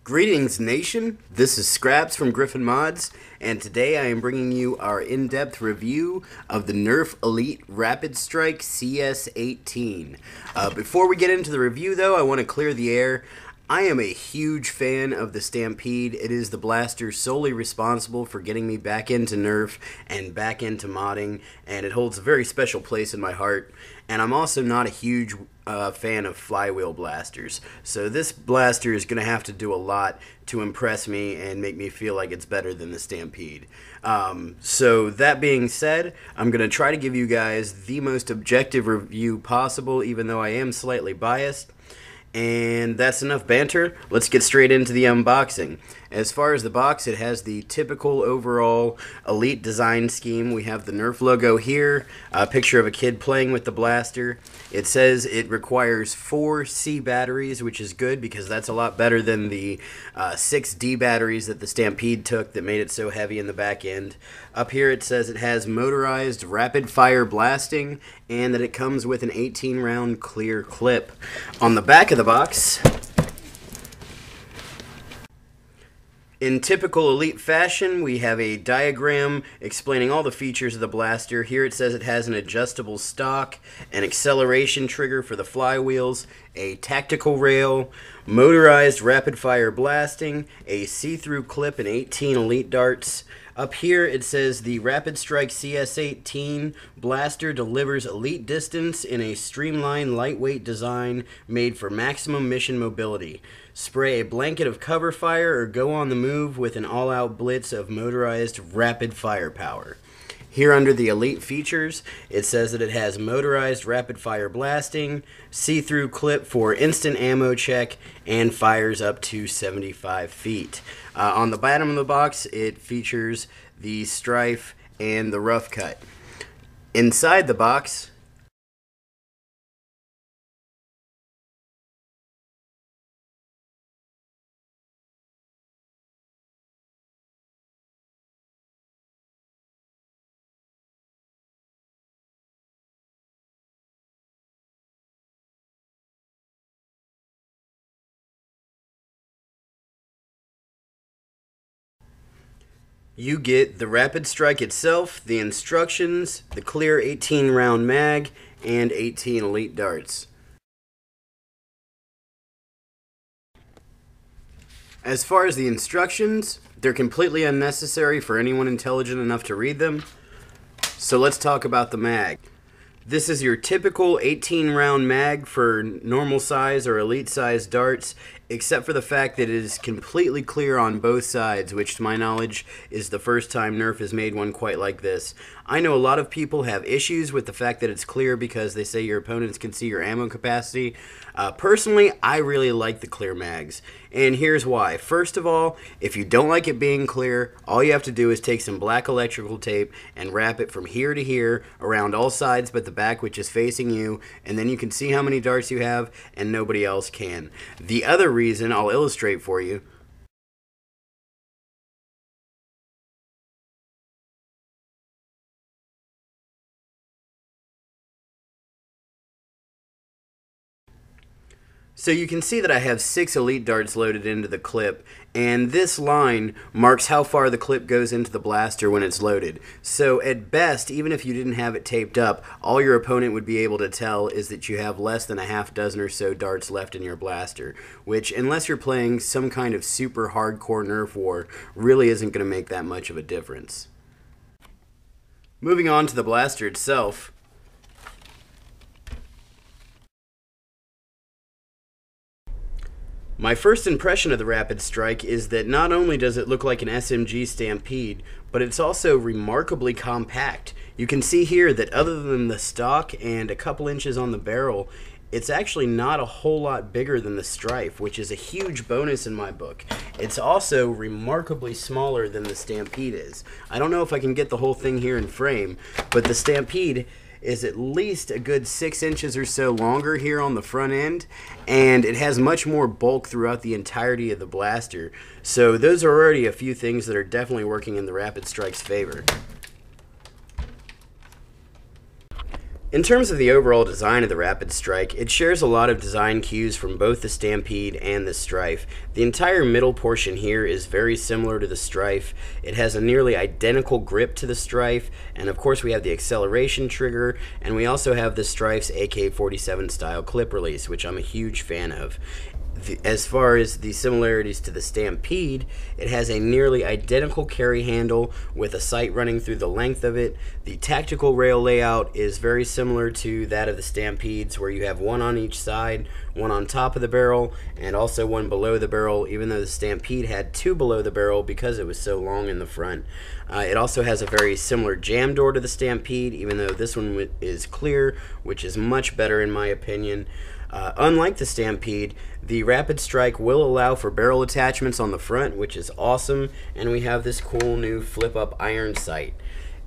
Greetings, nation. This is Scraps from GriffinMods, and today I am bringing you our in-depth review of the Nerf Elite RapidStrike CS18. Before we get into the review, though, I want to clear the air. I am a huge fan of the Stampede. It is the blaster solely responsible for getting me back into Nerf and back into modding, and it holds a very special place in my heart. And I'm also not a huge fan of flywheel blasters, so this blaster is going to have to do a lot to impress me and make me feel like it's better than the Stampede. So that being said, I'm going to try to give you guys the most objective review possible, even though I am slightly biased. And that's enough banter. Let's get straight into the unboxing. As far as the box, it has the typical overall Elite design scheme. We have the Nerf logo here, a picture of a kid playing with the blaster. It says it requires 4 C batteries, which is good because that's a lot better than the 6 D batteries that the Stampede took that made it so heavy in the back end. Up here it says it has motorized rapid fire blasting and that it comes with an 18-round clear clip. On the back of the box, in typical Elite fashion, we have a diagram explaining all the features of the blaster. Here it says it has an adjustable stock, an acceleration trigger for the flywheels, a tactical rail, motorized rapid-fire blasting, a see-through clip, and 18 Elite darts. Up here it says the RapidStrike CS18 blaster delivers elite distance in a streamlined, lightweight design made for maximum mission mobility. Spray a blanket of cover fire or go on the move with an all-out blitz of motorized rapid firepower. Here under the Elite features, it says that it has motorized rapid-fire blasting, see-through clip for instant ammo check, and fires up to 75 feet. On the bottom of the box, it features the strife and the rough cut. Inside the box, you get the RapidStrike itself, the instructions, the clear 18-round mag, and 18 Elite darts. As far as the instructions, they're completely unnecessary for anyone intelligent enough to read them. So let's talk about the mag. This is your typical 18-round mag for normal size or elite size darts, except for the fact that it is completely clear on both sides, which to my knowledge is the first time Nerf has made one quite like this. I know a lot of people have issues with the fact that it's clear because they say your opponents can see your ammo capacity. Personally, I really like the clear mags, and here's why. First of all, if you don't like it being clear, all you have to do is take some black electrical tape and wrap it from here to here around all sides but the back, which is facing you, and then you can see how many darts you have and nobody else can. The other reason I'll illustrate for you. So you can see that I have 6 Elite darts loaded into the clip, and this line marks how far the clip goes into the blaster when it's loaded. So at best, even if you didn't have it taped up, all your opponent would be able to tell is that you have less than a half dozen or so darts left in your blaster, which, unless you're playing some kind of super hardcore Nerf war, really isn't going to make that much of a difference. Moving on to the blaster itself. My first impression of the RapidStrike is that not only does it look like an SMG Stampede, but it's also remarkably compact. You can see here that other than the stock and a couple inches on the barrel, it's actually not a whole lot bigger than the Strife, which is a huge bonus in my book. It's also remarkably smaller than the Stampede is. I don't know if I can get the whole thing here in frame, but the Stampede is at least a good 6 inches or so longer here on the front end, and it has much more bulk throughout the entirety of the blaster. So those are already a few things that are definitely working in the RapidStrike's favor. In terms of the overall design of the RapidStrike, it shares a lot of design cues from both the Stampede and the Strife. The entire middle portion here is very similar to the Strife. It has a nearly identical grip to the Strife, and of course we have the acceleration trigger, and we also have the Strife's AK-47 style clip release, which I'm a huge fan of. As far as the similarities to the Stampede, it has a nearly identical carry handle with a sight running through the length of it. The tactical rail layout is very similar to that of the Stampedes, where you have one on each side, one on top of the barrel, and also one below the barrel, even though the Stampede had two below the barrel because it was so long in the front. It also has a very similar jam door to the Stampede, even though this one is clear, which is much better in my opinion. Unlike the Stampede, the RapidStrike will allow for barrel attachments on the front, which is awesome, and we have this cool new flip-up iron sight.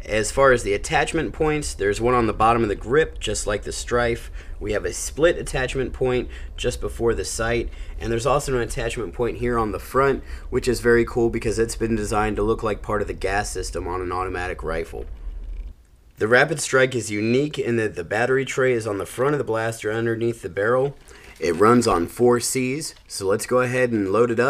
As far as the attachment points, there's one on the bottom of the grip, just like the Strife. We have a split attachment point just before the sight, and there's also an attachment point here on the front, which is very cool because it's been designed to look like part of the gas system on an automatic rifle. The RapidStrike is unique in that the battery tray is on the front of the blaster underneath the barrel. It runs on 4 Cs, so let's go ahead and load it up.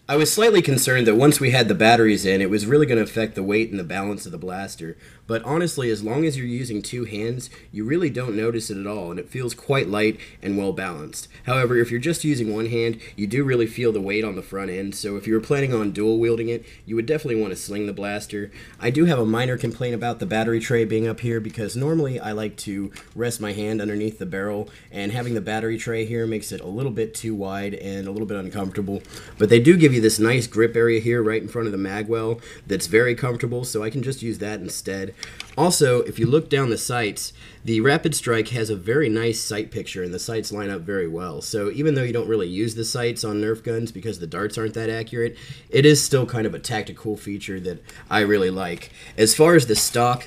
I was slightly concerned that once we had the batteries in, it was really going to affect the weight and the balance of the blaster, but honestly, as long as you're using 2 hands, you really don't notice it at all, and it feels quite light and well balanced. However, if you're just using 1 hand, you do really feel the weight on the front end, so if you were planning on dual wielding it, you would definitely want to sling the blaster. I do have a minor complaint about the battery tray being up here, because normally I like to rest my hand underneath the barrel, and having the battery tray here makes it a little bit too wide and a little bit uncomfortable, but they do give you this nice grip area here right in front of the magwell that's very comfortable, so I can just use that instead. Also, if you look down the sights, the RapidStrike has a very nice sight picture, and the sights line up very well. So even though you don't really use the sights on Nerf guns because the darts aren't that accurate, it is still kind of a tactical feature that I really like. As far as the stock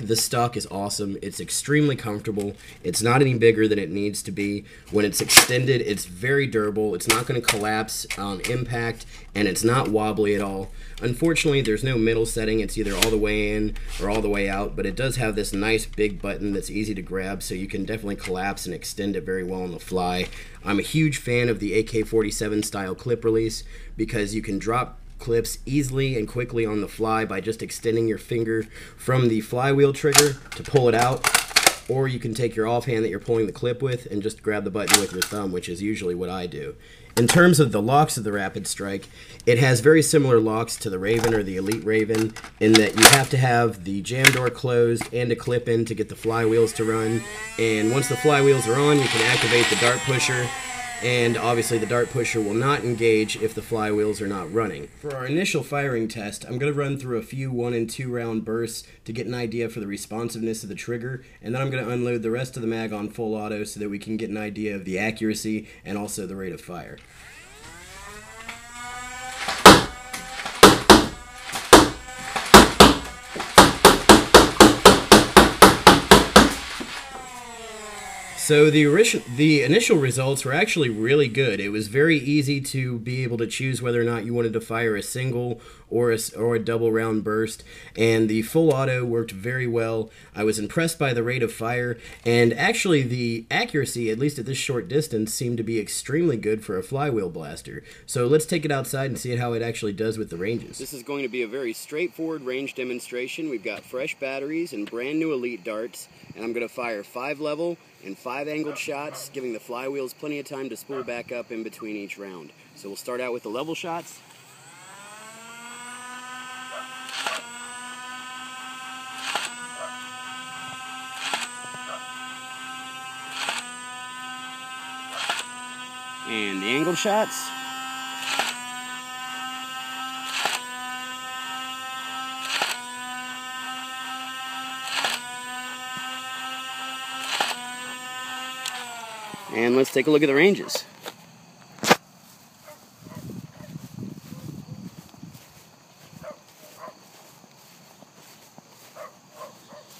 is awesome. It's extremely comfortable. It's not any bigger than it needs to be. When it's extended, it's very durable. It's not going to collapse on impact, and it's not wobbly at all. Unfortunately, there's no middle setting. It's either all the way in or all the way out, but it does have this nice big button that's easy to grab, so you can definitely collapse and extend it very well on the fly. I'm a huge fan of the AK-47 style clip release because you can drop clips easily and quickly on the fly by just extending your finger from the flywheel trigger to pull it out, or you can take your offhand that you're pulling the clip with and just grab the button with your thumb, which is usually what I do. In terms of the locks of the RapidStrike, it has very similar locks to the Raven or the Elite Raven in that you have to have the jam door closed and a clip in to get the flywheels to run. And once the flywheels are on, you can activate the dart pusher. And obviously the dart pusher will not engage if the flywheels are not running. For our initial firing test, I'm going to run through a few 1 and 2 round bursts to get an idea for the responsiveness of the trigger, and then I'm going to unload the rest of the mag on full auto so that we can get an idea of the accuracy and also the rate of fire. So the initial results were actually really good. It was very easy to be able to choose whether or not you wanted to fire a single or a double round burst, and the full auto worked very well. I was impressed by the rate of fire, and actually the accuracy, at least at this short distance, seemed to be extremely good for a flywheel blaster. So let's take it outside and see how it actually does with the ranges. This is going to be a very straightforward range demonstration. We've got fresh batteries and brand new Elite darts, and I'm going to fire 5 level and 5 angled shots, giving the flywheels plenty of time to spool back up in between each round. So we'll start out with the level shots. And the angled shots. And let's take a look at the ranges.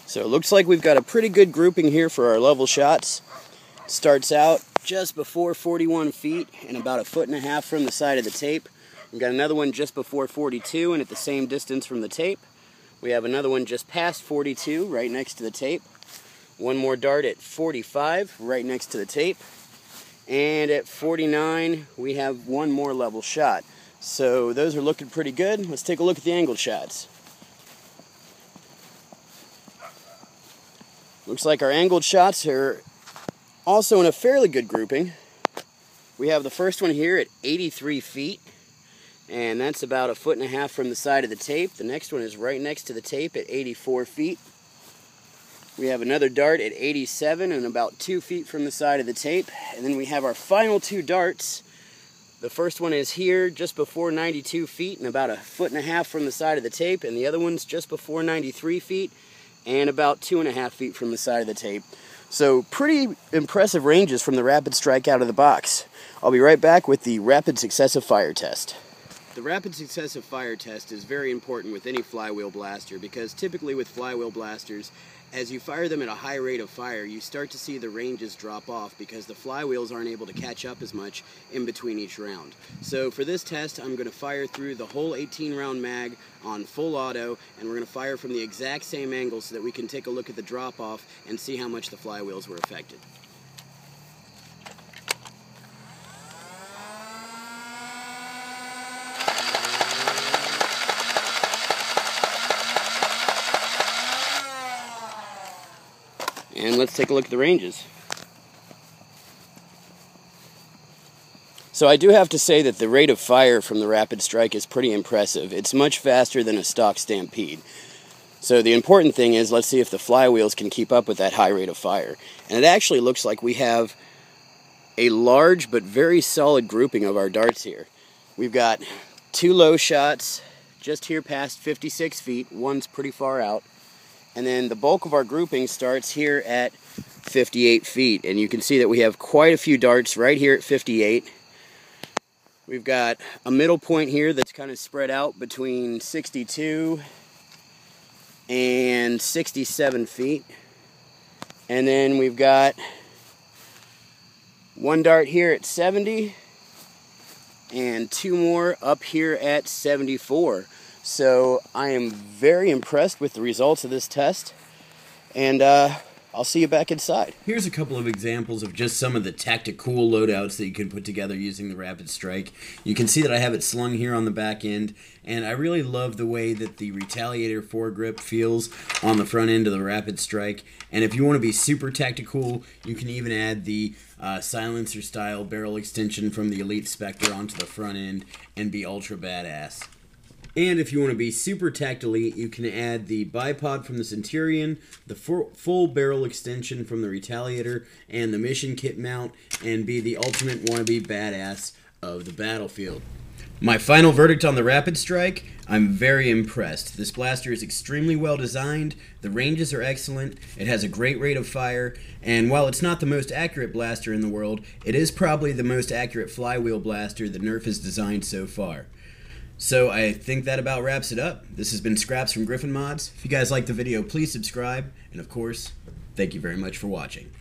So it looks like we've got a pretty good grouping here for our level shots. Starts out just before 41 feet and about 1.5 feet from the side of the tape. We've got another one just before 42 and at the same distance from the tape. We have another one just past 42 right next to the tape. One more dart at 45 right next to the tape. And at 49 we have one more level shot. So those are looking pretty good. Let's take a look at the angled shots. Looks like our angled shots are also in a fairly good grouping. We have the first one here at 83 feet, and that's about 1.5 feet from the side of the tape. The next one is right next to the tape at 84 feet. We have another dart at 87 and about 2 feet from the side of the tape. And then we have our final two darts. The first one is here just before 92 feet and about 1.5 feet from the side of the tape, and the other one's just before 93 feet and about 2.5 feet from the side of the tape. So pretty impressive ranges from the RapidStrike out of the box. I'll be right back with the rapid successive fire test. The rapid successive fire test is very important with any flywheel blaster because typically with flywheel blasters, as you fire them at a high rate of fire, you start to see the ranges drop off because the flywheels aren't able to catch up as much in between each round. So for this test, I'm going to fire through the whole 18-round mag on full auto, and we're going to fire from the exact same angle so that we can take a look at the drop-off and see how much the flywheels were affected. And let's take a look at the ranges. So I do have to say that the rate of fire from the RapidStrike is pretty impressive. It's much faster than a stock Stampede. So the important thing is, let's see if the flywheels can keep up with that high rate of fire. And it actually looks like we have a large but very solid grouping of our darts here. We've got two low shots just here past 56 feet. One's pretty far out. And then the bulk of our grouping starts here at 58 feet. And you can see that we have quite a few darts right here at 58. We've got a middle point here that's kind of spread out between 62 and 67 feet. And then we've got one dart here at 70 and two more up here at 74. So I am very impressed with the results of this test, and I'll see you back inside. Here's a couple of examples of just some of the tactical loadouts that you can put together using the RapidStrike. You can see that I have it slung here on the back end, and I really love the way that the Retaliator foregrip feels on the front end of the RapidStrike. And if you want to be super tactical, you can even add the silencer style barrel extension from the Elite Spectre onto the front end and be ultra badass. And if you want to be super tact-elite, you can add the bipod from the Centurion, the full barrel extension from the Retaliator, and the mission kit mount, and be the ultimate wannabe badass of the battlefield. My final verdict on the RapidStrike: I'm very impressed. This blaster is extremely well designed, the ranges are excellent, it has a great rate of fire, and while it's not the most accurate blaster in the world, it is probably the most accurate flywheel blaster that Nerf has designed so far. So I think that about wraps it up. This has been Scraps from GriffinMods. If you guys liked the video, please subscribe. And of course, thank you very much for watching.